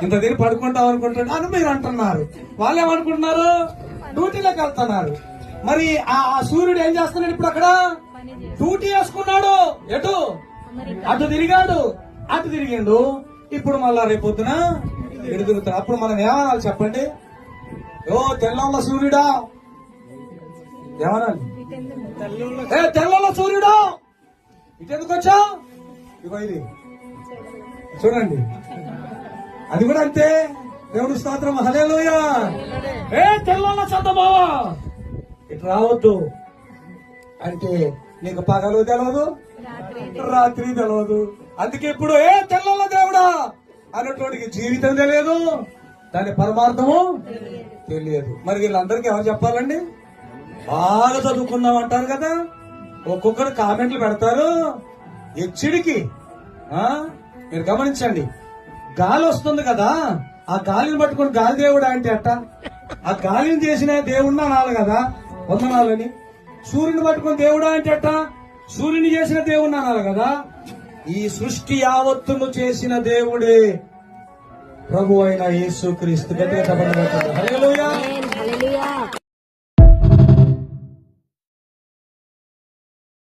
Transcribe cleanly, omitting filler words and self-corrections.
ఇంత తిని పడుకుంటాం అనుకుంటాడు అని మీరు అంటున్నారు. వాళ్ళు ఏమనుకుంటున్నారు? డ్యూటీలోకి వెళ్తున్నారు. మరి ఆ సూర్యుడు ఏం చేస్తున్నాడు ఇప్పుడు? అక్కడ డ్యూటీ వేసుకున్నాడు. ఎటు? అటు తిరిగాడు, అటు తిరిగిండు. ఇప్పుడు మళ్ళా రేపొద్దున ఎటు తిరుగుతాడు. అప్పుడు మనం ఏమనాలి చెప్పండి? ఓ తెల్లొల్ల సూర్యుడా ఏమనాలి? ఏ తెల్లొల్ల సూర్యుడా ఇటెందుకు వచ్చా? ఇగో ఇది చూడండి, అది కూడా అంతే. దేవుడు స్తోత్రం, హల్లెలూయా. ఏ తెల్లొల్ల చందమావా ఇటు రావద్దు అంటే నీకు పగలు తెలియదు, రాత్రి తెలియదు. అందుకే ఇప్పుడు ఏ తెల్లొల్ల దేవుడా అన్నటువంటి జీవితం తెలియదు, దాని పరమార్థము తెలియదు. మరి వీళ్ళందరికీ ఎవరు చెప్పాలండి? బాగా చదువుకున్నాం అంటారు కదా, ఒక్కొక్కరు కామెంట్లు పెడతారు హెచ్చడికి. మీరు గమనించండి, గాలి వస్తుంది కదా, ఆ గాలిని పట్టుకుని గాలి దేవుడా అంటే అట్ట? ఆ గాలిని చేసిన దేవుడిని అనాలి కదా, వందనాలని. సూర్యుని పట్టుకుని దేవుడా అంటే అట్ట? సూర్యుని చేసిన దేవుడిని అనాలి కదా. ఈ సృష్టి యావత్తును చేసిన దేవుడే ప్రభు అయిన యేసుక్రీస్తు. హల్లెలూయా.